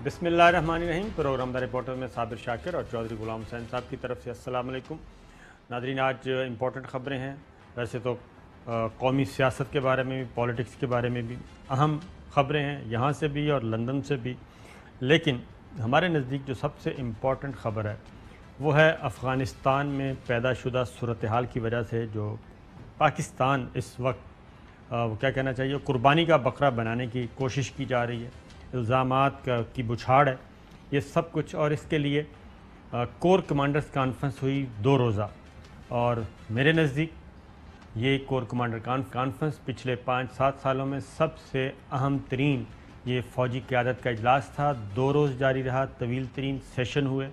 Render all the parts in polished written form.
بسم اللہ الرحمن الرحیم۔ پروگرام دا رپورٹر میں صابر شاکر اور چودھری غلام حسین صاحب کی طرف سے السلام علیکم ناظرین۔ آج امپورٹنٹ خبریں ہیں، ویسے تو قومی سیاست کے بارے میں بھی، پولیٹکس کے بارے میں بھی اہم خبریں ہیں یہاں سے بھی اور لندن سے بھی، لیکن ہمارے نزدیک جو سب سے امپورٹنٹ خبر ہے وہ ہے افغانستان میں پیدا شدہ صورتحال کی وجہ سے جو پاکستان اس وقت وہ کیا کہنا چاہیے قربانی کا بکرا بنانے کی کوشش کی جا رہی ہے، الزامات کی بچھاڑ ہے یہ سب کچھ، اور اس کے لیے کور کمانڈرز کانفرنس ہوئی 2 روزہ، اور میرے نزدیک یہ کور کمانڈر کانفرنس پچھلے 5-7 سالوں میں سب سے اہم ترین یہ فوجی قیادت کا اجلاس تھا۔ 2 روز جاری رہا، طویل ترین سیشن ہوئے،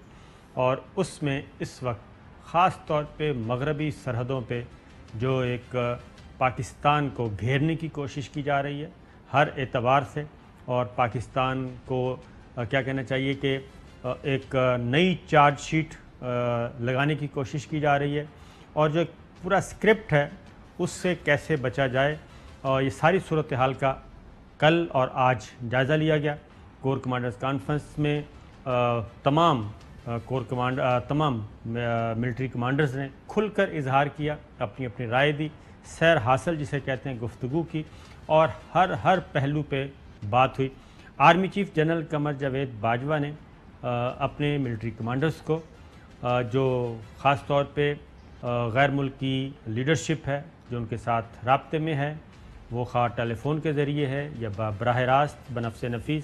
اور اس میں اس وقت خاص طور پہ مغربی سرحدوں پہ جو ایک پاکستان کو گھیرنے کی کوشش کی جا رہی ہے ہر اعتبار سے، اور پاکستان کو کیا کہنا چاہیے کہ ایک نئی چارج شیٹ لگانے کی کوشش کی جا رہی ہے، اور جو پورا اسکرپٹ ہے اس سے کیسے بچا جائے، اور یہ ساری صورتحال کا کل اور آج جائزہ لیا گیا۔ کور کمانڈرز کانفرنس میں تمام ملٹری کمانڈرز نے کھل کر اظہار کیا، اپنی اپنی رائے دی، سیر حاصل جسے کہتے ہیں گفتگو کی، اور ہر پہلو پہ بات ہوئی۔ Army chief general Qamar Javed Bajwa نے اپنے ملٹری کمانڈرز کو جو خاص طور پہ غیر ملکی لیڈرشپ ہے جو ان کے ساتھ رابطے میں ہے، وہ خواہ ٹیلی فون کے ذریعے ہے یا براہ راست بنفس نفیس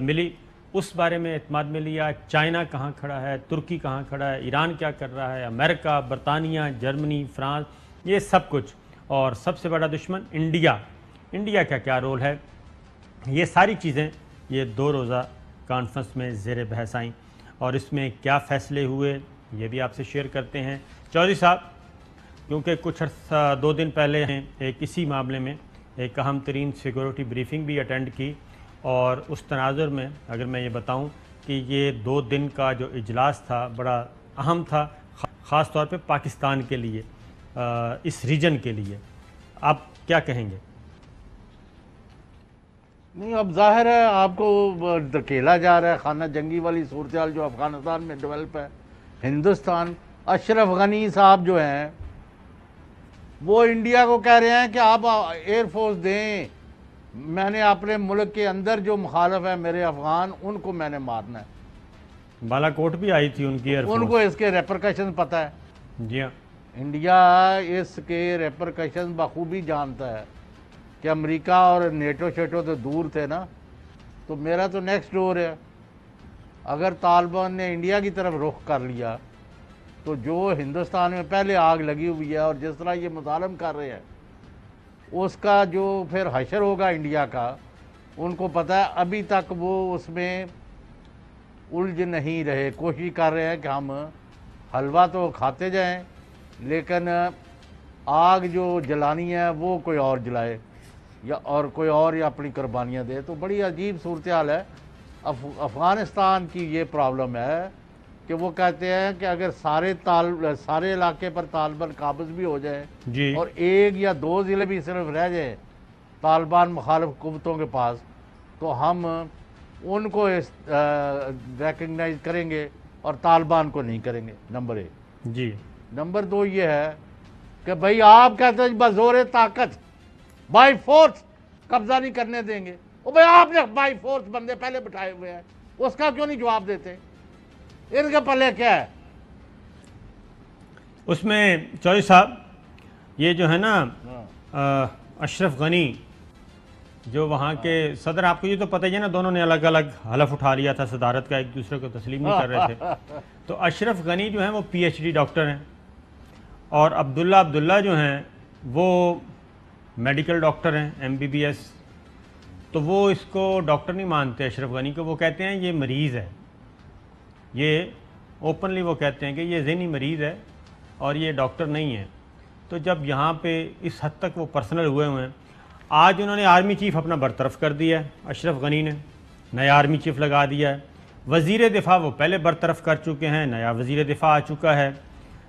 ملی، اس بارے میں اعتماد میں لیا۔ چائنا کہاں کھڑا ہے، ترکی کہاں کھڑا ہے، ایران کیا کر رہا ہے، امریکہ، برطانیہ، جرمنی، فرانس، یہ سب کچھ، اور سب سے بڑا دشمن انڈیا کا کیا رول ہے، یہ ساری چیزیں یہ 2 روزہ کانفرنس میں زیر بحث آئیں، اور اس میں کیا فیصلے ہوئے یہ بھی آپ سے شیئر کرتے ہیں۔ چودھری صاحب، کیونکہ کچھ 2 دن پہلے ہیں ایک اسی معاملے میں ایک اہم ترین سیکورٹی بریفنگ بھی اٹینڈ کی، اور اس تناظر میں اگر میں یہ بتاؤں کہ یہ 2 دن کا جو اجلاس تھا بڑا اہم تھا، خاص طور پہ پاکستان کے لیے، اس ریجن کے لیے، آپ کیا کہیں گے؟ نہیں، اب ظاہر ہے آپ کو دھکیلا جا رہا ہے خانہ جنگی والی صورتحال جو افغانستان میں ڈیولپ ہے۔ ہندوستان، اشرف غنی صاحب جو ہیں وہ انڈیا کو کہہ رہے ہیں کہ آپ ایئر فورس دیں، میں نے اپنے ملک کے اندر جو مخالف ہے میرے افغان ان کو میں نے مارنا ہے۔ بالا کوٹ بھی آئی تھی ان کی ایئر فورس، ان کو اس کے ریپرکشن پتہ ہے۔ جی ہاں، انڈیا اس کے ریپرکشن بخوبی جانتا ہے کہ امریکہ اور نیٹو شیٹو تو دور تھے نا، تو میرا تو نیکسٹ ڈور ہے۔ اگر طالبان نے انڈیا کی طرف رخ کر لیا تو جو ہندوستان میں پہلے آگ لگی ہوئی ہے اور جس طرح یہ مظالم کر رہے ہیں اس کا جو پھر حشر ہوگا انڈیا کا، ان کو پتہ ہے ابھی تک وہ اس میں الجھ نہیں رہے، کوشش کر رہے ہیں کہ ہم حلوہ تو کھاتے جائیں لیکن آگ جو جلانی ہے وہ کوئی اور جلائے، یا اور کوئی اور یا اپنی قربانیاں دے۔ تو بڑی عجیب صورتحال ہے افغانستان کی۔ یہ پرابلم ہے کہ وہ کہتے ہیں کہ اگر سارے علاقے پر طالبان قابض بھی ہو جائے جی، اور 1 یا 2 ضلع بھی صرف رہ جائیں طالبان مخالف قوتوں کے پاس، تو ہم ان کو ریکگنائز کریں گے اور طالبان کو نہیں کریں گے، نمبر 1۔ جی، نمبر 2 یہ ہے کہ بھئی آپ کہتے ہیں بزور طاقت بائی فورس قبضہ نہیں کرنے دیں گے، او بھئی آپ نے بائی فورس بندے پہلے بٹھائے ہوئے ہیں، اس کا کیوں نہیں جواب دیتے؟ ان کے پلے کیا ہے؟ اس میں چودھری صاحب یہ جو ہے نا اشرف غنی جو وہاں کے صدر، آپ کو یہ تو پتہ ہی ہے نا، دونوں نے الگ الگ حلف اٹھا لیا تھا صدارت کا، ایک دوسرے کو تسلیم نہیں کر رہے تھے۔ تو اشرف غنی جو ہیں وہ PhD ڈاکٹر ہیں، اور عبداللہ جو ہیں وہ میڈیکل ڈاکٹر ہیں، MBBS، تو وہ اس کو ڈاکٹر نہیں مانتے اشرف غنی کو، وہ کہتے ہیں یہ مریض ہے، یہ اوپنلی وہ کہتے ہیں کہ یہ ذہنی مریض ہے اور یہ ڈاکٹر نہیں ہے۔ تو جب یہاں پہ اس حد تک وہ پرسنل ہوئے ہیں، آج انہوں نے آرمی چیف اپنا برطرف کر دیا ہے، اشرف غنی نے نیا آرمی چیف لگا دیا ہے، وزیر دفاع وہ پہلے برطرف کر چکے ہیں، نیا وزیر دفاع آ چکا ہے،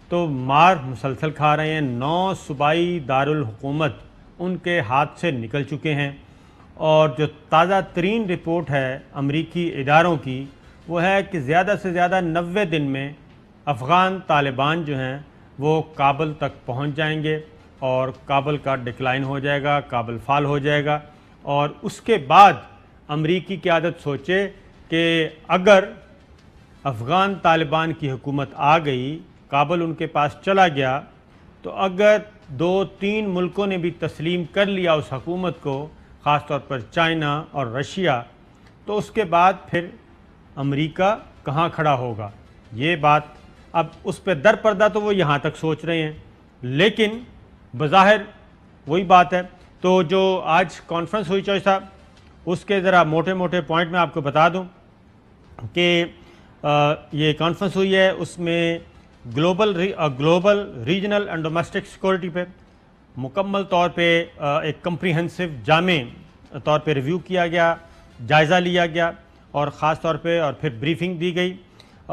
تو مار مسلسل کھا رہے ہیں۔ 9 صوبائی دارالحکومت ان کے ہاتھ سے نکل چکے ہیں، اور جو تازہ ترین رپورٹ ہے امریکی اداروں کی وہ ہے کہ زیادہ سے زیادہ 90 دن میں افغان طالبان جو ہیں وہ کابل تک پہنچ جائیں گے اور کابل کا ڈکلائن ہو جائے گا، کابل فال ہو جائے گا، اور اس کے بعد امریکی قیادت سوچے کہ اگر افغان طالبان کی حکومت آ گئی، کابل ان کے پاس چلا گیا، تو اگر 2-3 ملکوں نے بھی تسلیم کر لیا اس حکومت کو، خاص طور پر چائنا اور رشیا، تو اس کے بعد پھر امریکہ کہاں کھڑا ہوگا؟ یہ بات اب اس پہ در پردہ تو وہ یہاں تک سوچ رہے ہیں، لیکن بظاہر وہی بات ہے۔ تو جو آج کانفرنس ہوئی چوہے صاحب، اس کے ذرا موٹے موٹے پوائنٹ میں آپ کو بتا دوں کہ یہ کانفرنس ہوئی ہے، اس میں global regional and domestic security پہ مکمل طور پہ ایک کمپریہنسو جامع طور پہ ریویو کیا گیا، جائزہ لیا گیا، اور خاص طور پہ اور پھر بریفنگ دی گئی،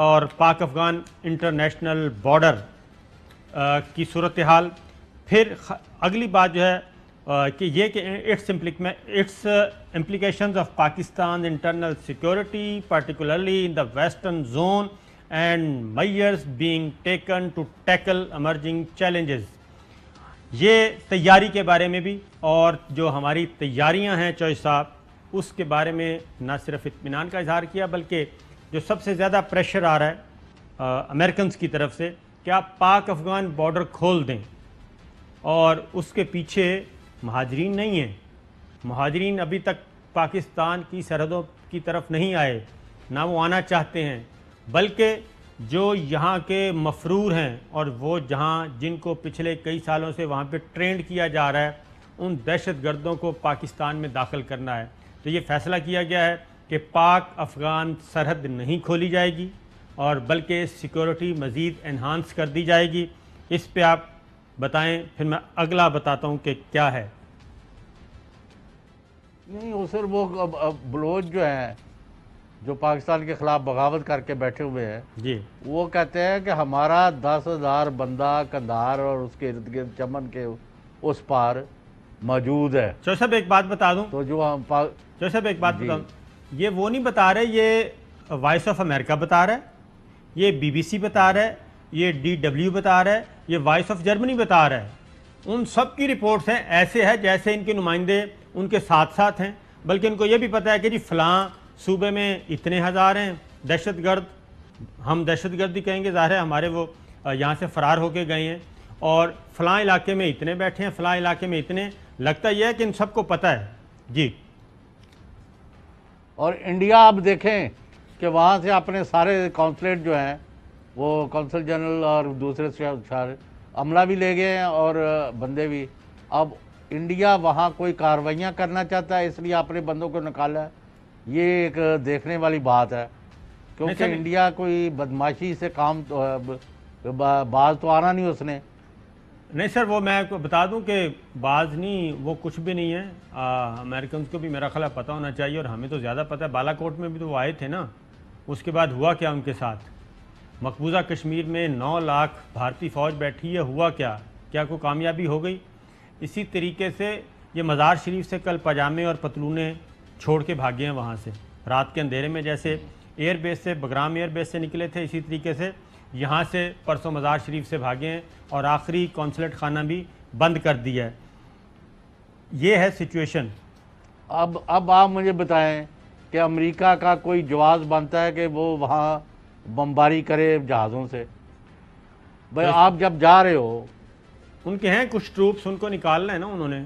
اور پاک افغان انٹرنیشنل بارڈر کی صورتحال۔ پھر اگلی بات جو ہے کہ یہ کہ it's implications of Pakistan internal security particularly in the western zone and measures being taken to tackle emerging challenges۔ یہ تیاری کے بارے میں بھی، اور جو ہماری تیاریاں ہیں چوہے صاحب، اس کے بارے میں نہ صرف اطمینان کا اظہار کیا، بلکہ جو سب سے زیادہ پریشر آ رہا ہے امریکنز کی طرف سے کہ آپ پاک افغان بارڈر کھول دیں، اور اس کے پیچھے مہاجرین نہیں ہیں، مہاجرین ابھی تک پاکستان کی سرحدوں کی طرف نہیں آئے، نہ وہ آنا چاہتے ہیں، بلکہ جو یہاں کے مفرور ہیں اور وہ جن کو پچھلے کئی سالوں سے وہاں پہ ٹرینڈ کیا جا رہا ہے، ان دہشت گردوں کو پاکستان میں داخل کرنا ہے۔ تو یہ فیصلہ کیا گیا ہے کہ پاک افغان سرحد نہیں کھولی جائے گی، اور بلکہ سیکورٹی مزید انہانس کر دی جائے گی۔ اس پہ آپ بتائیں، پھر میں اگلا بتاتا ہوں کہ کیا ہے۔ نہیں، وہ سر وہ بلوچ جو ہیں جو پاکستان کے خلاف بغاوت کر کے بیٹھے ہوئے ہیں، جی، وہ کہتے ہیں کہ ہمارا 10,000 بندہ قندھار اور اس کے ارد گرد چمن کے اس پار موجود ہے۔ چوہے صاحب ایک بات بتا دوں، تو جو ہم چوہے صاحب ایک بات بتا دوں، یہ وہ نہیں بتا رہے، یہ وائس آف امریکہ بتا رہا ہے، یہ BBC بتا رہا ہے، یہ DW بتا رہا ہے، یہ وائس آف جرمنی بتا رہا ہے۔ ان سب کی رپورٹس ہیں، ایسے ہے جیسے ان کے نمائندے ان کے ساتھ ساتھ ہیں، بلکہ ان کو یہ بھی پتہ ہے کہ جی فلاں صوبے میں اتنے ہزار ہیں دہشت گرد، ہم دہشت گردی کہیں گے، ظاہر ہے ہمارے وہ یہاں سے فرار ہو کے گئے ہیں، اور فلاں علاقے میں اتنے بیٹھے ہیں، فلاں علاقے میں اتنے۔ لگتا یہ ہے کہ ان سب کو پتہ ہے۔ جی، اور انڈیا آپ دیکھیں کہ وہاں سے اپنے سارے کونسلیٹ جو ہیں، وہ کونسل جنرل اور دوسرے سارے عملہ بھی لے گئے ہیں اور بندے بھی۔ اب انڈیا وہاں کوئی کارروائیاں کرنا چاہتا ہے، اس لیے اپنے بندوں کو نکالا ہے۔ یہ ایک دیکھنے والی بات ہے، کیونکہ انڈیا کوئی بدماشی سے کام باز تو آنا نہیں اس نے۔ نہیں سر، وہ میں بتا دوں کہ بعض نہیں، وہ کچھ بھی نہیں ہے۔ امریکنز کو بھی میرا خیال پتہ ہونا چاہیے، اور ہمیں تو زیادہ پتہ ہے۔ بالا کوٹ میں بھی تو وہ آئے تھے نا، اس کے بعد ہوا کیا ان کے ساتھ؟ مقبوضہ کشمیر میں 9 لاکھ بھارتی فوج بیٹھی ہے، ہوا کیا؟ کیا کوئی کامیابی ہو گئی؟ اسی طریقے سے یہ مزار شریف سے کل پاجامے اور پتلونے چھوڑ کے بھاگے ہیں وہاں سے، رات کے اندھیرے میں، جیسے ایئر بیس سے، بگرام ایئر بیس سے نکلے تھے، اسی طریقے سے یہاں سے پرسوں مزار شریف سے بھاگے ہیں، اور آخری کونسلیٹ خانہ بھی بند کر دیا ہے۔ یہ ہے سچویشن۔ اب آپ مجھے بتائیں کہ امریکہ کا کوئی جواز بنتا ہے کہ وہ وہاں بمباری کرے جہازوں سے؟ بھائی آپ جب جا رہے ہو، ان کے ہیں کچھ ٹروپس، ان کو نکالنا ہے نا انہوں نے۔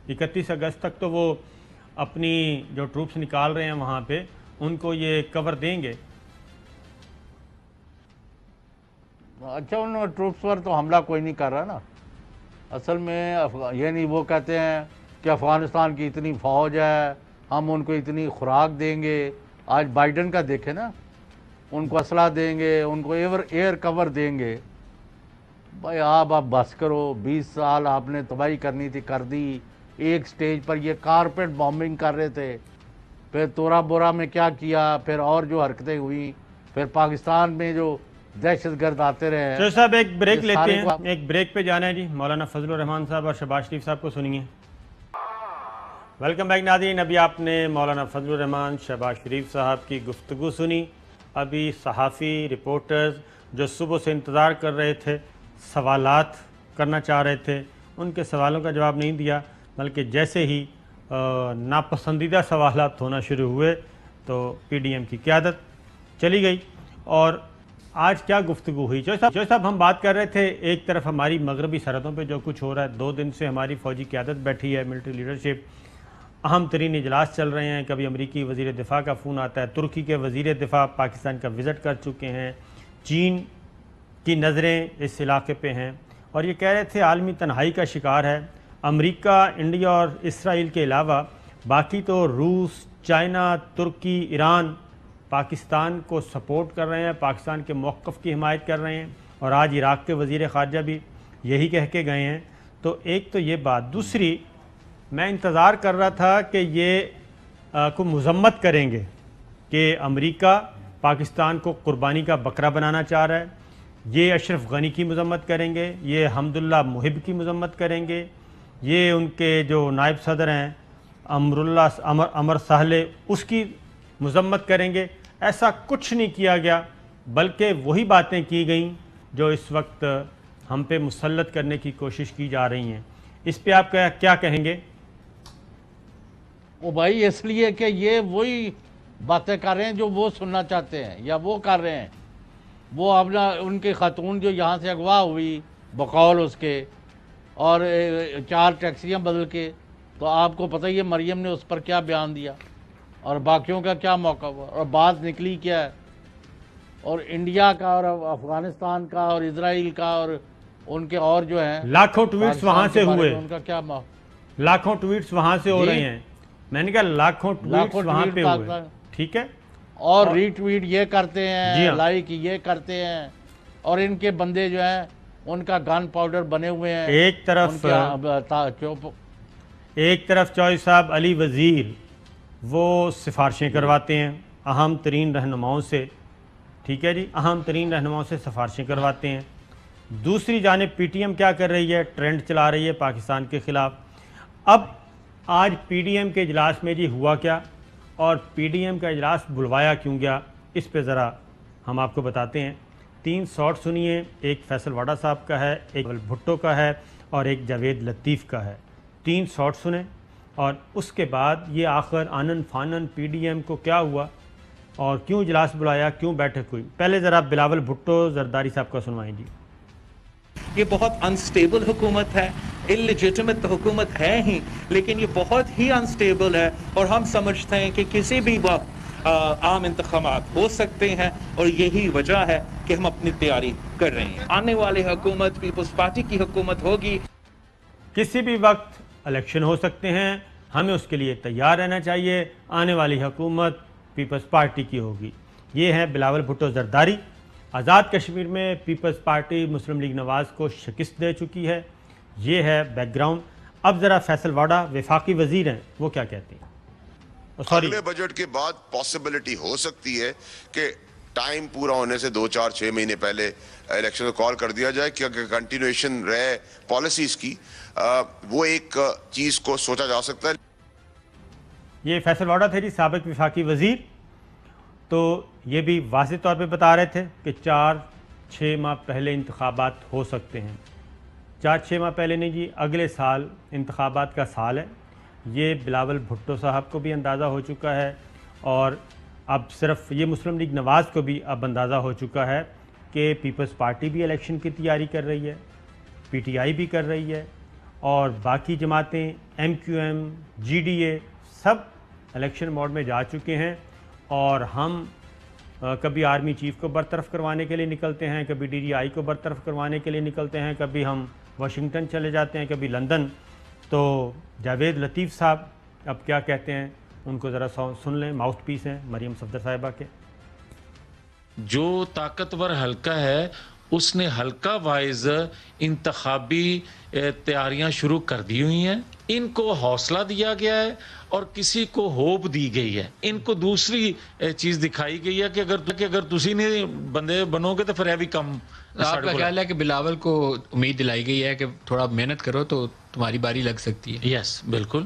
31 اگست تک تو وہ اپنی جو ٹروپس نکال رہے ہیں وہاں پہ، ان کو یہ کور دیں گے۔ اچھا، ان ٹروپس پر تو حملہ کوئی نہیں کر رہا نا اصل میں۔ یعنی وہ کہتے ہیں کہ افغانستان کی اتنی فوج ہے، ہم ان کو اتنی خوراک دیں گے۔ آج بائیڈن کا دیکھیں نا، ان کو اسلحہ دیں گے، ان کو ایئر کور دیں گے۔ بھائی آپ بس کرو، 20 سال آپ نے تباہی کرنی تھی، کر دی۔ ایک سٹیج پر یہ کارپیٹ بامبنگ کر رہے تھے، پھر تورا بورا میں کیا کیا، پھر اور جو حرکتیں ہوئیں، پھر پاکستان میں جو دہشت گرد آتے رہے ہیں۔ چوہے صاحب ایک بریک لیتے ہیں، ایک بریک پہ جانا ہے جی۔ مولانا فضل الرحمان صاحب اور شہباز شریف صاحب کو سنیے۔ ویلکم بیک ناظرین. ابھی آپ نے مولانا فضل الرحمان شہباز شریف صاحب کی گفتگو سنی. ابھی صحافی رپورٹرز جو صبح سے انتظار کر رہے تھے, سوالات کرنا چاہ رہے تھے, ان کے سوالوں کا جواب نہیں دیا, بلکہ جیسے ہی ناپسندیدہ سوالات ہونا شروع ہوئے تو پی ڈی ایم کی قیادت چلی گئی. اور آج کیا گفتگو ہوئی جو صاحب ہم بات کر رہے تھے, ایک طرف ہماری مغربی سرحدوں پہ جو کچھ ہو رہا ہے, 2 دن سے ہماری فوجی قیادت بیٹھی ہے, ملٹری لیڈرشپ, اہم ترین اجلاس چل رہے ہیں. کبھی امریکی وزیر دفاع کا فون آتا ہے, ترکی کے وزیر دفاع پاکستان کا وزٹ کر چکے ہیں, چین کی نظریں اس علاقے پہ ہیں, اور یہ کہہ رہے تھے عالمی تنہائی کا شکار ہے. امریکہ, انڈیا اور اسرائیل کے علاوہ باقی تو روس, چائنا, ترکی, ایران پاکستان کو سپورٹ کر رہے ہیں, پاکستان کے موقف کی حمایت کر رہے ہیں, اور آج عراق کے وزیر خارجہ بھی یہی کہہ کے گئے ہیں. تو ایک تو یہ بات. دوسری, میں انتظار کر رہا تھا کہ یہ کو مذمت کریں گے کہ امریکہ پاکستان کو قربانی کا بکرا بنانا چاہ رہا ہے, یہ اشرف غنی کی مذمت کریں گے, یہ حمداللہ محب کی مذمت کریں گے, یہ ان کے جو نائب صدر ہیں امر ساحلے اس کی مذمت کریں گے. ایسا کچھ نہیں کیا گیا, بلکہ وہی باتیں کی گئیں جو اس وقت ہم پہ مسلط کرنے کی کوشش کی جا رہی ہیں. اس پہ آپ کیا کہیں گے؟ وہ بھائی اس لیے کہ یہ وہی باتیں کر رہے ہیں جو وہ سننا چاہتے ہیں یا وہ کر رہے ہیں. وہ اپنا ان کی خاتون جو یہاں سے اغوا ہوئی بقول اس کے, اور 4 ٹیکسیاں بدل کے, تو آپ کو پتہ ہی ہے مریم نے اس پر کیا بیان دیا اور باقیوں کا کیا موقع ہوا, اور بات نکلی کیا ہے. اور انڈیا کا اور افغانستان کا اور اسرائیل کا اور ان کے اور جو ہیں لاکھوں ٹویٹس وہاں سے ہوئے, ان کا کیا لاکھوں ٹویٹس وہاں سے ہو رہے ہیں. میں نے کہا لاکھوں ٹویٹس وہاں پہ ہوئے, ٹھیک ہے, اور ری ٹویٹ یہ کرتے ہیں, لائک یہ کرتے ہیں, اور ان کے بندے جو ہیں ان کا گن پاؤڈر بنے ہوئے ہیں. ایک طرف چوہدری صاحب علی وزیر وہ سفارشیں کرواتے ہیں اہم ترین رہنماؤں سے, ٹھیک ہے جی, اہم ترین رہنماؤں سے سفارشیں کرواتے ہیں. دوسری جانب پی ٹی ایم کیا کر رہی ہے, ٹرینڈ چلا رہی ہے پاکستان کے خلاف. اب آج پی ڈی ایم کے اجلاس میں جی ہوا کیا, اور پی ڈی ایم کا اجلاس بلوایا کیوں گیا, اس پہ ذرا ہم آپ کو بتاتے ہیں. 3 شاٹ سنیے, ایک فیصل واڈا صاحب کا ہے, ایک بھٹو کا ہے, اور ایک جاوید لطیف کا ہے. 3 شاٹ سنیں, اور اس کے بعد یہ آخر آنن فانن پی ڈی ایم کو کیا ہوا اور کیوں اجلاس بلایا, کیوں بیٹھک ہوئی. پہلے ذرا بلاول بھٹو زرداری صاحب کا سنوائیں جی. یہ بہت انسٹیبل حکومت ہے, اللیجیٹمیٹ حکومت ہے ہی, لیکن یہ بہت ہی انسٹیبل ہے, اور ہم سمجھتے ہیں کہ کسی بھی وقت عام انتخابات ہو سکتے ہیں, اور یہی وجہ ہے کہ ہم اپنی تیاری کر رہے ہیں. آنے والی حکومت پیپلز پارٹی کی حکومت ہوگی. کسی بھی وقت الیکشن ہو سکتے ہیں, ہمیں اس کے لیے تیار رہنا چاہیے. آنے والی حکومت پیپلز پارٹی کی ہوگی. یہ ہیں بلاول بھٹو زرداری. آزاد کشمیر میں پیپلز پارٹی مسلم لیگ نواز کو شکست دے چکی ہے, یہ ہے بیک گراؤنڈ. اب ذرا فیصل واڈا وفاقی وزیر ہیں, وہ کیا کہتے ہیں. اگلے بجٹ کے بعد پاسبلٹی ہو سکتی ہے کہ ٹائم پورا ہونے سے 2-4-6 مہینے پہلے الیکشن کو کال کر دیا جائے, کیونکہ کنٹینویشن رہے پالیسیز کی, وہ ایک چیز کو سوچا جا سکتا ہے. یہ فیصل واڈا تھے جی, سابق وفاقی وزیر. تو یہ بھی واضح طور پہ بتا رہے تھے کہ 4-6 ماہ پہلے انتخابات ہو سکتے ہیں. 4-6 ماہ پہلے نہیں جی, اگلے سال انتخابات کا سال ہے. یہ بلاول بھٹو صاحب کو بھی اندازہ ہو چکا ہے, اور اب صرف یہ مسلم لیگ نواز کو بھی اب اندازہ ہو چکا ہے کہ پیپلز پارٹی بھی الیکشن کی تیاری کر رہی ہے, پی ٹی آئی بھی کر رہی ہے, اور باقی جماعتیں M Q M, G D A سب الیکشن موڈ میں جا چکے ہیں. اور ہم کبھی آرمی چیف کو برطرف کروانے کے لیے نکلتے ہیں, کبھی ڈی جی آئی کو برطرف کروانے کے لیے نکلتے ہیں, کبھی ہم واشنگٹن چلے جاتے ہیں, کبھی لندن. تو جاوید لطیف صاحب اب کیا کہتے ہیں, ان کو ذرا سن لیں, ماؤتھ پیس ہیں مریم صفدر صاحبہ کے. جو طاقتور حلقہ ہے اس نے حلقہ وائز انتخابی تیاریاں شروع کر دی ہوئی ہیں. ان کو حوصلہ دیا گیا ہے اور کسی کو ہوپ دی گئی ہے. ان کو دوسری چیز دکھائی گئی ہے کہ اگر تسی نہیں بندے بنو گے تو پھر بھی کم. آپ کا خیال ہے کہ بلاول کو امید دلائی گئی ہے کہ تھوڑا محنت کرو تو تمہاری باری لگ سکتی ہے؟ یس بالکل.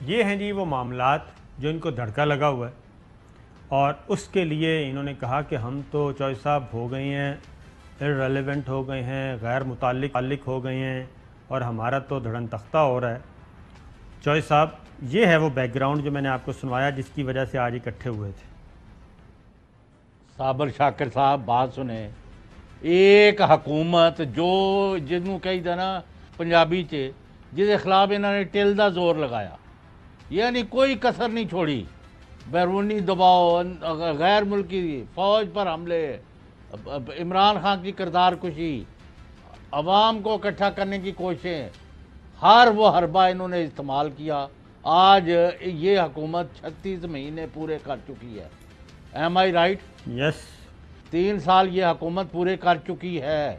یہ ہیں جی وہ معاملات جو ان کو دھڑکا لگا ہوا ہے، اور اس کے لیے انہوں نے کہا کہ ہم تو چوہدری صاحب ہو گئے ہیں، irrelevant ہو گئے ہیں، غیر متعلق ہو گئے ہیں، اور ہمارا تو دھڑن تختہ ہو رہا ہے۔ چوہدری صاحب یہ ہے وہ بیک گراؤنڈ جو میں نے آپ کو سنوایا جس کی وجہ سے آج اکٹھے ہوئے تھے۔ صابر شاکر صاحب بات سنیں، ایک حکومت جو جنوں کہی دا نا پنجابی چ جس خلاف انہوں نے ٹل دا زور لگایا، یعنی کوئی کسر نہیں چھوڑی، بیرونی دباؤ، غیر ملکی فوج پر حملے، عمران خان کی کردار کشی، عوام کو اکٹھا کرنے کی کوششیں، ہر وہ حربہ انہوں نے استعمال کیا۔ آج یہ حکومت 36 مہینے پورے کر چکی ہے۔ ایم آئی رائٹ؟ یس 3 سال یہ حکومت پورے کر چکی ہے،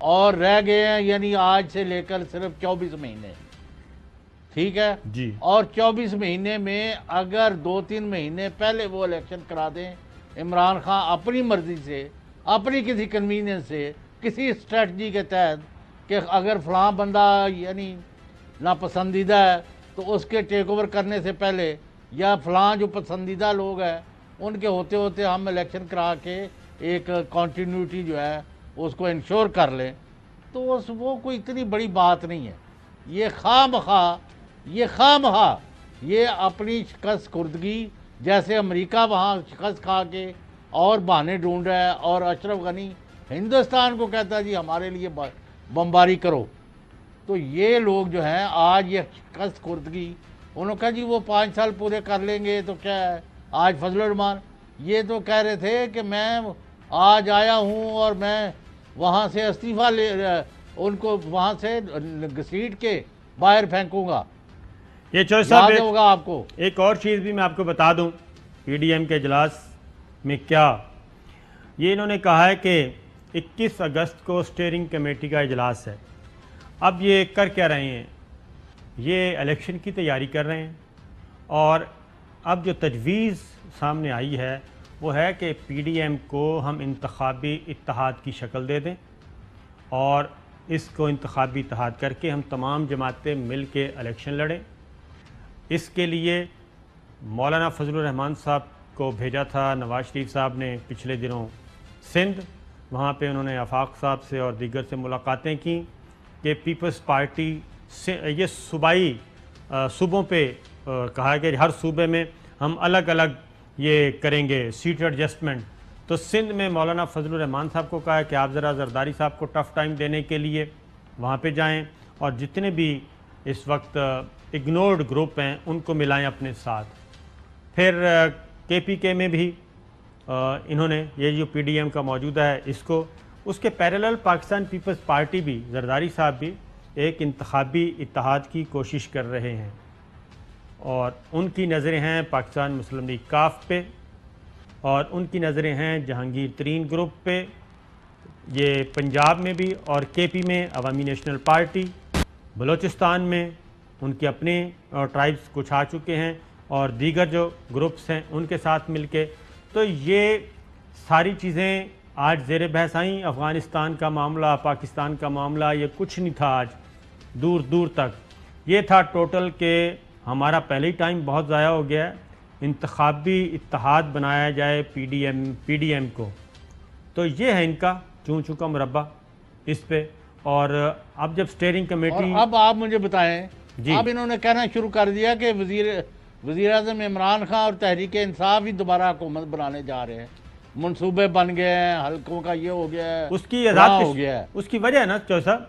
اور رہ گئے ہیں یعنی آج سے لے کر صرف 24 مہینے، ٹھیک ہے جی۔ اور 24 مہینے میں اگر 2-3 مہینے پہلے وہ الیکشن کرا دیں، عمران خان اپنی مرضی سے، اپنی کسی کنوینئنس سے، کسی اسٹریٹجی کے تحت کہ اگر فلاں بندہ یعنی ناپسندیدہ ہے تو اس کے ٹیک اوور کرنے سے پہلے، یا فلاں جو پسندیدہ لوگ ہیں ان کے ہوتے ہوتے ہم الیکشن کرا کے ایک کنٹینیوٹی جو ہے اس کو انشور کر لیں، تو وہ کوئی اتنی بڑی بات نہیں ہے۔ یہ خواہ مخواہ یہ اپنی شکست خوردگی، جیسے امریکہ وہاں شکست کھا کے اور بہانے ڈھونڈ رہا ہے، اور اشرف غنی ہندوستان کو کہتا ہے جی ہمارے لیے بمباری کرو، تو یہ لوگ جو ہیں آج یہ شکست خوردگی، انہوں نے کہا جی وہ 5 سال پورے کر لیں گے تو کیا ہے۔ آج فضل الرحمان یہ تو کہہ رہے تھے کہ میں آج آیا ہوں اور میں وہاں سے استعفیٰ ان کو وہاں سے گھسیٹ کے باہر پھینکوں گا۔ یہ چوہدری صاحب یاد ہوگا آپ کو۔ ایک اور چیز بھی میں آپ کو بتا دوں، پی ڈی ایم کے اجلاس میں کیا یہ انہوں نے کہا ہے کہ 21 اگست کو اسٹیئرنگ کمیٹی کا اجلاس ہے۔ اب یہ کر کیا رہے ہیں؟ یہ الیکشن کی تیاری کر رہے ہیں، اور اب جو تجویز سامنے آئی ہے وہ ہے کہ پی ڈی ایم کو ہم انتخابی اتحاد کی شکل دے دیں، اور اس کو انتخابی اتحاد کر کے ہم تمام جماعتیں مل کے الیکشن لڑیں۔ اس کے لیے مولانا فضل الرحمان صاحب کو بھیجا تھا نواز شریف صاحب نے پچھلے دنوں سندھ، وہاں پہ انہوں نے آفاق صاحب سے اور دیگر سے ملاقاتیں کیں کہ پیپلز پارٹی سے یہ صوبائی صوبوں پہ کہا کہ ہر صوبے میں ہم الگ الگ یہ کریں گے سیٹ ایڈجسٹمنٹ۔ تو سندھ میں مولانا فضل الرحمان صاحب کو کہا کہ آپ ذرا زرداری صاحب کو ٹف ٹائم دینے کے لیے وہاں پہ جائیں، اور جتنے بھی اس وقت اگنورڈ گروپ ہیں ان کو ملائیں اپنے ساتھ۔ پھر کے پی کے میں بھی انہوں نے یہ جو پی ڈی ایم کا موجودہ ہے اس کو، اس کے پیرالل پاکستان پیپلز پارٹی بھی، زرداری صاحب بھی ایک انتخابی اتحاد کی کوشش کر رہے ہیں، اور ان کی نظریں ہیں پاکستان مسلم لیگ کاف پہ، اور ان کی نظریں ہیں جہانگیر ترین گروپ پہ، یہ پنجاب میں بھی، اور کے پی میں عوامی نیشنل پارٹی، بلوچستان میں ان کے اپنے ٹرائبز کچھ آ چکے ہیں، اور دیگر جو گروپس ہیں ان کے ساتھ مل کے۔ تو یہ ساری چیزیں آج زیر بحث آئیں۔ افغانستان کا معاملہ، پاکستان کا معاملہ، یہ کچھ نہیں تھا آج دور دور تک۔ یہ تھا ٹوٹل کہ ہمارا پہلے ہی ٹائم بہت ضائع ہو گیا ہے، انتخابی اتحاد بنایا جائے پی ڈی ایم کو۔ تو یہ ہے ان کا چون چوں کا مربع اس پہ۔ اور اب جب اسٹیئرنگ کمیٹی، اور اب آپ مجھے بتائیں، جی اب انہوں نے کہنا شروع کر دیا کہ وزیر اعظم عمران خان اور تحریک انصاف ہی دوبارہ حکومت بنانے جا رہے ہیں، منصوبے بن گئے ہیں، حلقوں کا یہ ہو گیا ہے، اس کی آزاد ہو گیا ہے۔ اس کی وجہ ہے نا چوہدری صاحب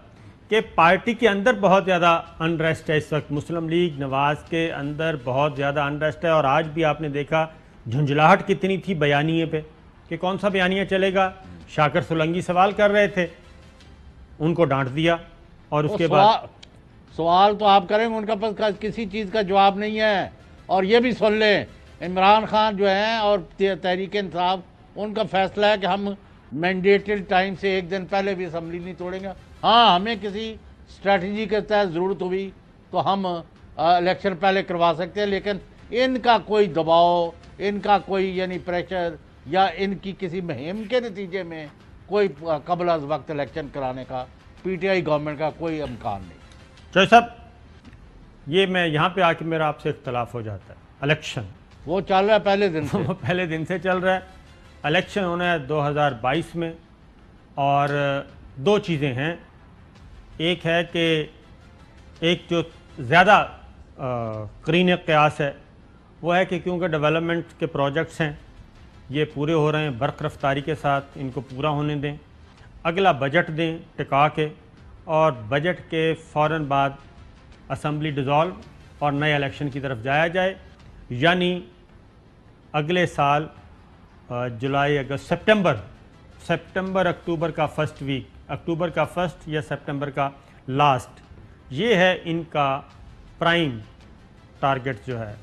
کہ پارٹی کے اندر بہت زیادہ انریسٹ ہے اس وقت، مسلم لیگ نواز کے اندر بہت زیادہ انریسٹ ہے۔ اور آج بھی آپ نے دیکھا جھنجھلاہٹ کتنی تھی بیانیے پہ کہ کون سا بیانیہ چلے گا۔ شاکر سولنگی سوال کر رہے تھے، ان کو ڈانٹ دیا، اور اس کے بعد سوال تو آپ کریں گے، ان کا پاس کسی چیز کا جواب نہیں ہے۔ اور یہ بھی سن لیں، عمران خان جو ہیں اور تحریک انصاف، ان کا فیصلہ ہے کہ ہم مینڈیٹڈ ٹائم سے 1 دن پہلے بھی اسمبلی نہیں توڑیں گے۔ ہاں ہمیں کسی اسٹریٹجی کے تحت ضرورت ہوئی تو ہم الیکشن پہلے کروا سکتے ہیں، لیکن ان کا کوئی دباؤ، ان کا کوئی یعنی پریشر، یا ان کی کسی مہم کے نتیجے میں کوئی قبل از وقت الیکشن کرانے کا پی ٹی آئی گورنمنٹ کا کوئی امکان نہیں۔ چوہدری صاحب یہ میں یہاں پہ آ کے میرا آپ سے اختلاف ہو جاتا ہے. الیکشن وہ چل رہا ہے پہلے دن سے. وہ پہلے دن سے چل رہا ہے. الیکشن ہونا ہے 2022 میں, اور دو چیزیں ہیں. ایک ہے کہ ایک جو زیادہ قرین قیاس ہے وہ ہے کہ کیونکہ ڈیولپمنٹ کے پروجیکٹس ہیں یہ پورے ہو رہے ہیں برق رفتاری کے ساتھ, ان کو پورا ہونے دیں, اگلا بجٹ دیں ٹکا کے, اور بجٹ کے فوراً بعد اسمبلی ڈیزالو اور نئے الیکشن کی طرف جایا جائے. یعنی اگلے سال جولائی اگست سپٹمبر اکتوبر کا فرسٹ ویک, اکتوبر کا فرسٹ یا سپٹمبر کا لاسٹ, یہ ہے ان کا پرائم ٹارگٹ جو ہے.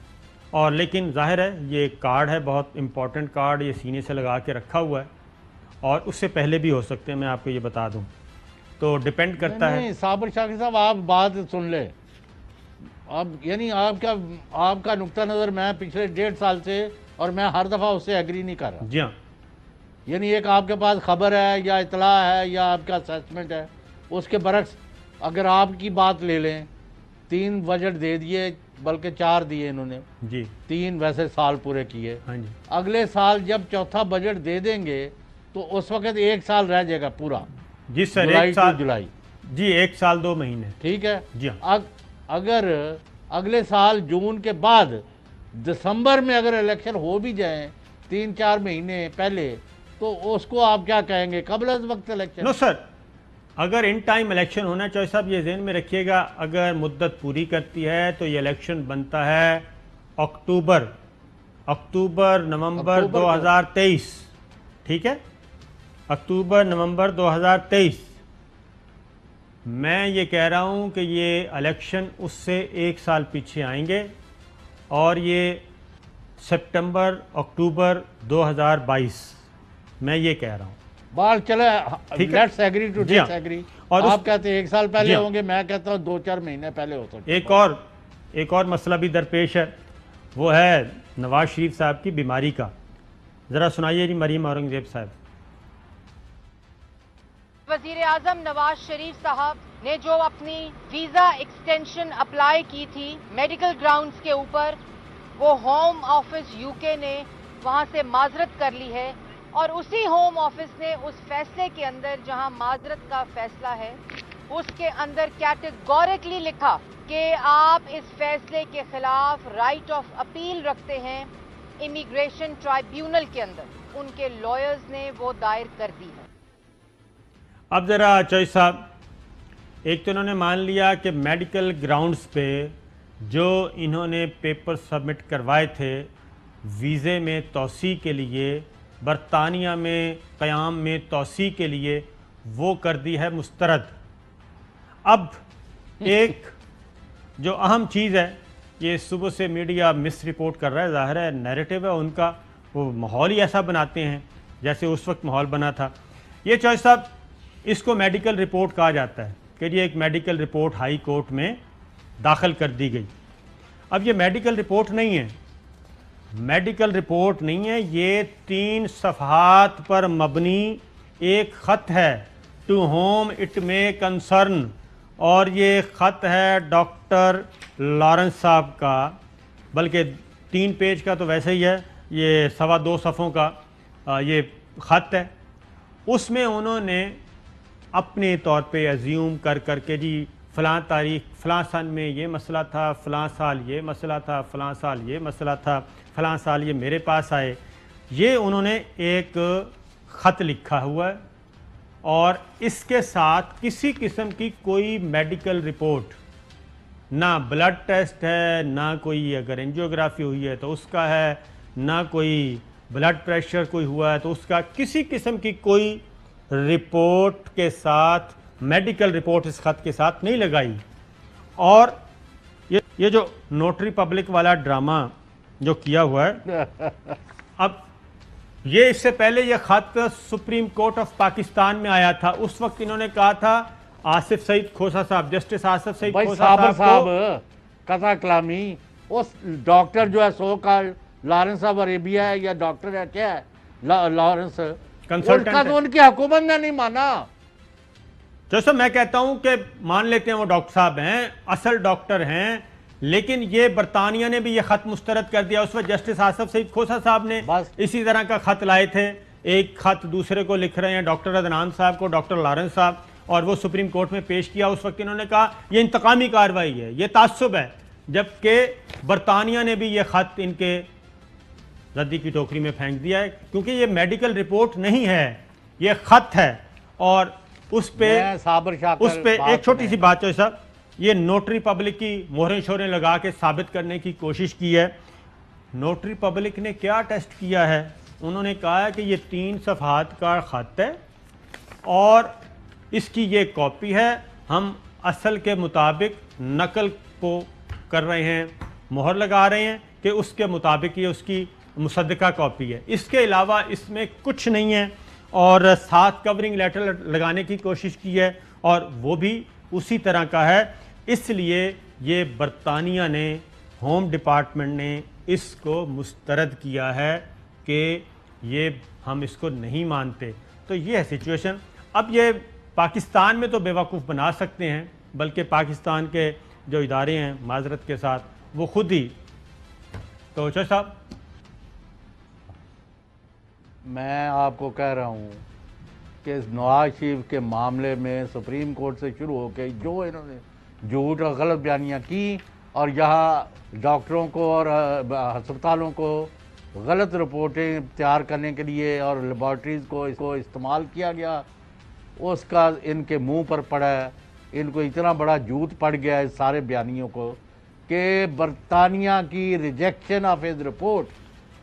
اور لیکن ظاہر ہے یہ ایک کارڈ ہے, بہت امپورٹنٹ کارڈ, یہ سینے سے لگا کے رکھا ہوا ہے, اور اس سے پہلے بھی ہو سکتے ہیں, میں آپ کو یہ بتا دوں. تو ڈیپینڈ کرتا ہے. صابر شاکر صاحب آپ بات سن لیں. اب یعنی آپ کا نقطہ نظر میں پچھلے 1.5 سال سے, اور میں ہر دفعہ اس سے ایگری نہیں کر رہا. جی ہاں, یعنی ایک آپ کے پاس خبر ہے یا اطلاع ہے یا آپ کا اسیسمنٹ ہے, اس کے برعکس اگر آپ کی بات لے لیں, 3 بجٹ دے دیے, بلکہ 4 دیے انہوں نے, جی 3 ویسے سال پورے کیے. ہاں جی, اگلے سال جب چوتھا بجٹ دے دیں گے تو اس وقت 1 سال رہ جائے گا پورا. جی سر, جولائی ایک سال, ٹو جولائی. جی 1 سال 2 مہینے. ٹھیک ہے. جی ہاں, اگر اگلے سال جون کے بعد دسمبر میں اگر الیکشن ہو بھی جائیں 3-4 مہینے پہلے, تو اس کو آپ کیا کہیں گے, قبل از وقت الیکشن؟ نو سر, اگر ان ٹائم الیکشن ہونا چاہیے صاحب, یہ ذہن میں رکھیے گا, اگر مدت پوری کرتی ہے تو یہ الیکشن بنتا ہے اکتوبر نومبر 2023. ٹھیک ہے, اکتوبر نومبر 2023. میں یہ کہہ رہا ہوں کہ یہ الیکشن اس سے 1 سال پیچھے آئیں گے, اور یہ سپٹمبر اکتوبر 2022, میں یہ کہہ رہا ہوں. بات چلے, let's agree to disagree. اور آپ کہتے ہیں 1 سال پہلے ہوں گے, میں کہتا ہوں 2-4 مہینے پہلے ہو سکتے. ایک اور مسئلہ بھی درپیش ہے, وہ ہے نواز شریف صاحب کی بیماری کا. ذرا سنائیے جی مریم اورنگزیب صاحب. وزیر اعظم نواز شریف صاحب نے جو اپنی ویزا ایکسٹینشن اپلائی کی تھی میڈیکل گراؤنڈز کے اوپر, وہ ہوم آفس UK نے وہاں سے معذرت کر لی ہے, اور اسی ہوم آفس نے اس فیصلے کے اندر جہاں معذرت کا فیصلہ ہے اس کے اندر کیٹیگورکلی لکھا کہ آپ اس فیصلے کے خلاف رائٹ آف اپیل رکھتے ہیں امیگریشن ٹرائیبیونل کے اندر. ان کے لائرز نے وہ دائر کر دی ہے. اب ذرا چوئی صاحب, ایک تو انہوں نے مان لیا کہ میڈیکل گراؤنڈز پہ جو انہوں نے پیپر سبمٹ کروائے تھے ویزے میں توسیع کے لیے, برطانیہ میں قیام میں توسیع کے لیے, وہ کر دی ہے مسترد. اب ایک جو اہم چیز ہے, یہ صبح سے میڈیا مس رپورٹ کر رہا ہے, ظاہر ہے نیریٹو ہے ان کا, وہ ماحول ہی ایسا بناتے ہیں جیسے اس وقت ماحول بنا تھا. یہ چوائس صاحب, اس کو میڈیکل رپورٹ کہا جاتا ہے کہ یہ ایک میڈیکل رپورٹ ہائی کورٹ میں داخل کر دی گئی. اب یہ میڈیکل رپورٹ نہیں ہے, میڈیکل رپورٹ نہیں ہے, یہ 3 صفحات پر مبنی ایک خط ہے ٹو ہوم اٹ میں کنسرن, اور یہ خط ہے ڈاکٹر لارنس صاحب کا, بلکہ 3 پیج کا تو ویسے ہی ہے, یہ 2.25 صفحوں کا یہ خط ہے. اس میں انہوں نے اپنے طور پہ ایزیوم کر کے جی فلاں تاریخ فلاں سن میں یہ مسئلہ تھا, فلاں سال یہ مسئلہ تھا, فلاں سال یہ مسئلہ تھا, فلاں سال یہ میرے پاس آئے, یہ انہوں نے ایک خط لکھا ہوا ہے, اور اس کے ساتھ کسی قسم کی کوئی میڈیکل رپورٹ, نہ بلڈ ٹیسٹ ہے, نہ کوئی اگر انجیوگرافی ہوئی ہے تو اس کا ہے, نہ کوئی بلڈ پریشر کوئی ہوا ہے تو اس کا, کسی قسم کی کوئی رپورٹ کے ساتھ, میڈیکل رپورٹ اس خط کے ساتھ نہیں لگائی. اور یہ جو نوٹری پبلک والا ڈرامہ جو کیا ہوا ہے, اب یہ اس سے پہلے یہ خط سپریم کورٹ آف پاکستان میں آیا تھا, اس وقت انہوں نے کہا تھا آصف سعید کھوسہ صاحب, جسٹس آصف سعید کھوسہ صاحب قطع کلامی, اس ڈاکٹر جو ہے سو کال لارنس آف عربیہ ہے یا ڈاکٹر ہے, کیا ہے لارنس, ان کی حکومت نے نہیں مانا. جیسا میں کہتا ہوں کہ مان لیتے ہیں وہ ڈاکٹر صاحب ہیں, اصل ڈاکٹر ہیں, لیکن یہ برطانیہ نے بھی یہ خط مسترد کر دیا. اس وقت جسٹس آصف سعید کھوسہ صاحب نے اسی طرح کا خط لائے تھے. ایک خط دوسرے کو لکھ رہے ہیں ڈاکٹر عدنان صاحب کو, ڈاکٹر لارنس صاحب, اور وہ سپریم کورٹ میں پیش کیا. اس وقت انہوں نے کہا یہ انتقامی کارروائی ہے, یہ تعصب ہے, جبکہ برطانیہ نے بھی یہ خط ان کے ردی کی ٹوکری میں پھینک دیا ہے, کیونکہ یہ میڈیکل رپورٹ نہیں ہے, یہ خط ہے. اور اس پہ ایک چھوٹی سی بات صاحب, یہ نوٹری پبلک کی مہریں شوریں لگا کے ثابت کرنے کی کوشش کی ہے. نوٹری پبلک نے کیا ٹیسٹ کیا ہے؟ انہوں نے کہا ہے کہ یہ 3 صفحات کا خط ہے اور اس کی یہ کاپی ہے, ہم اصل کے مطابق نقل کو کر رہے ہیں, مہر لگا رہے ہیں کہ اس کے مطابق یہ اس کی مصدقہ کاپی ہے, اس کے علاوہ اس میں کچھ نہیں ہے. اور ساتھ کورنگ لیٹر لگانے کی کوشش کی ہے اور وہ بھی اسی طرح کا ہے. اس لیے یہ برطانیہ نے, ہوم ڈپارٹمنٹ نے اس کو مسترد کیا ہے کہ یہ ہم اس کو نہیں مانتے. تو یہ ہے سچویشن. اب یہ پاکستان میں تو بیوقوف بنا سکتے ہیں, بلکہ پاکستان کے جو ادارے ہیں معذرت کے ساتھ وہ خود ہی. تو چوہدری صاحب, میں آپ کو کہہ رہا ہوں کہ نواز شریف کے معاملے میں سپریم کورٹ سے شروع ہو کے جو انہوں نے جھوٹ اور غلط بیانیاں کی, اور یہاں ڈاکٹروں کو اور ہسپتالوں کو غلط رپورٹیں تیار کرنے کے لیے اور لیبارٹریز کو اس کو استعمال کیا گیا, اس کا ان کے منہ پر پڑا ہے. ان کو اتنا بڑا جھوٹ پڑ گیا ہے سارے بیانیوں کو کہ برطانیہ کی ریجیکشن آف ہز رپورٹ,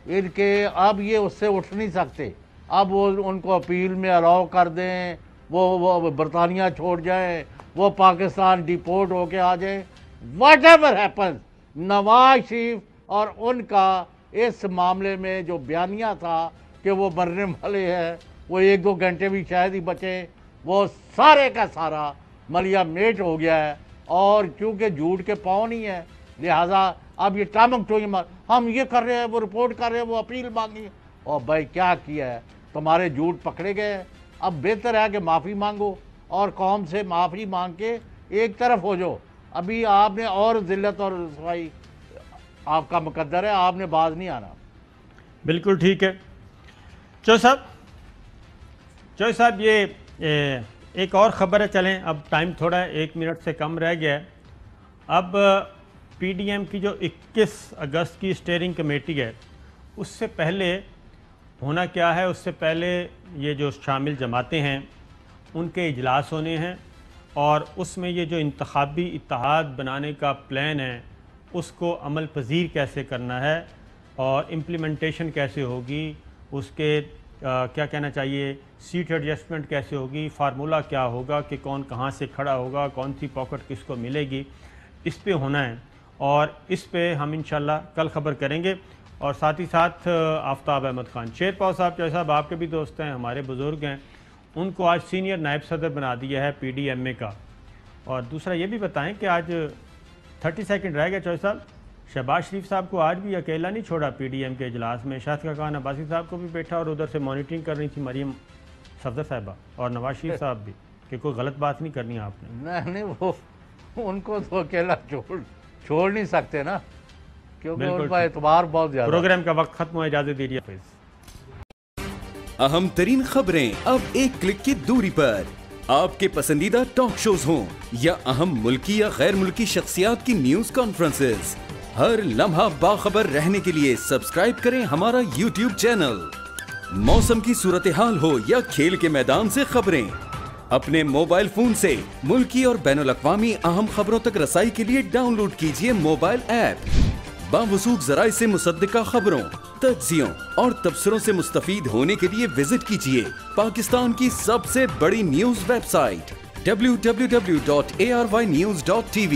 ان کے اب یہ اس سے اٹھ نہیں سکتے. اب وہ ان کو اپیل میں الاؤ کر دیں, وہ برطانیہ چھوڑ جائیں, وہ پاکستان ڈیپورٹ ہو کے آ جائیں, what ever happens. Nawaz Sharif اور ان کا اس معاملے میں جو بیانیہ تھا کہ وہ مرنے والے ہیں, وہ 1-2 گھنٹے بھی شاید ہی بچے, وہ سارے کا سارا ملیا میٹ ہو گیا ہے. اور کیونکہ جھوٹ کے پاؤں نہیں ہے, لہٰذا اب یہ ٹامک ٹوئی ہم یہ کر رہے ہیں, وہ رپورٹ کر رہے ہیں, وہ اپیل مانگی. اور بھائی کیا کیا ہے, تمہارے جھوٹ پکڑے گئے. اب بہتر ہے کہ معافی مانگو اور قوم سے معافی مانگ کے ایک طرف ہو جاؤ. ابھی آپ نے اور ذلت اور رسوائی آپ کا مقدر ہے, آپ نے باز نہیں آنا. بالکل ٹھیک ہے. چوہدری صاحب یہ ایک اور خبر ہے, چلیں اب ٹائم تھوڑا 1 منٹ سے کم رہ گیا ہے. اب پی ڈی ایم کی جو 21 اگست کی اسٹیئرنگ کمیٹی ہے, اس سے پہلے ہونا کیا ہے, اس سے پہلے یہ جو شامل جماعتیں ہیں ان کے اجلاس ہونے ہیں, اور اس میں یہ جو انتخابی اتحاد بنانے کا پلان ہے اس کو عمل پذیر کیسے کرنا ہے اور امپلیمنٹیشن کیسے ہوگی, اس کے کیا کہنا چاہیے, سیٹ ایڈجسٹمنٹ کیسے ہوگی, فارمولہ کیا ہوگا کہ کون کہاں سے کھڑا ہوگا, کون سی پاکٹ کس کو ملے گی, اس پہ ہونا ہے. اور اس پہ ہم انشاءاللہ کل خبر کریں گے. اور ساتھ ہی ساتھ آفتاب احمد خان شیر پاؤ صاحب, چوہدری صاحب آپ کے بھی دوست ہیں, ہمارے بزرگ ہیں, ان کو آج سینئر نائب صدر بنا دیا ہے پی ڈی ایم اے کا. اور دوسرا یہ بھی بتائیں کہ آج 30 سیکنڈ رہ گیا چوہدری صاحب, شہباز شریف صاحب کو آج بھی اکیلا نہیں چھوڑا پی ڈی ایم کے اجلاس میں, شاہد خاقان عباسی صاحب کو بھی بیٹھا اور ادھر سے مانیٹرنگ کر رہی تھی مریم صفدر صاحبہ اور نواز شریف صاحب بھی, کہ کوئی غلط بات نہیں کرنی آپ نے. نہیں, وہ ان کو تو اکیلا چھوڑ نہیں سکتے نا, کیونکہ ان کا اعتبار بہت زیادہ. پروگرام کا وقت ختم ہوا, اجازت دیجیے. اہم ترین خبریں اب ایک کلک کی دوری پر. آپ کے پسندیدہ ٹاک شوز ہوں یا اہم ملکی یا غیر ملکی شخصیات کی نیوز کانفرنسز, ہر لمحہ باخبر رہنے کے لیے سبسکرائب کریں ہمارا یوٹیوب چینل. موسم کی صورتحال ہو یا کھیل کے میدان سے خبریں, اپنے موبائل فون سے ملکی اور بین الاقوامی اہم خبروں تک رسائی کے لیے ڈاؤن لوڈ کیجیے موبائل ایپ. باوثوق ذرائع سے مصدقہ خبروں, تجزیوں اور تبصروں سے مستفید ہونے کے لیے وزٹ کیجیے پاکستان کی سب سے بڑی نیوز ویب سائٹ www.arYnews.tv.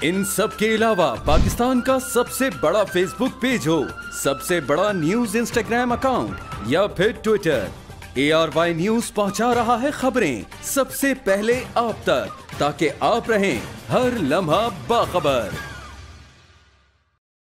ان سب کے علاوہ پاکستان کا سب سے بڑا فیس بک پیج ہو, سب سے بڑا نیوز انسٹاگرام اکاؤنٹ یا پھر ٹویٹر, ARY نیوز پہنچا رہا ہے خبریں سب سے پہلے آپ تک, تاکہ آپ رہیں ہر لمحہ باخبر.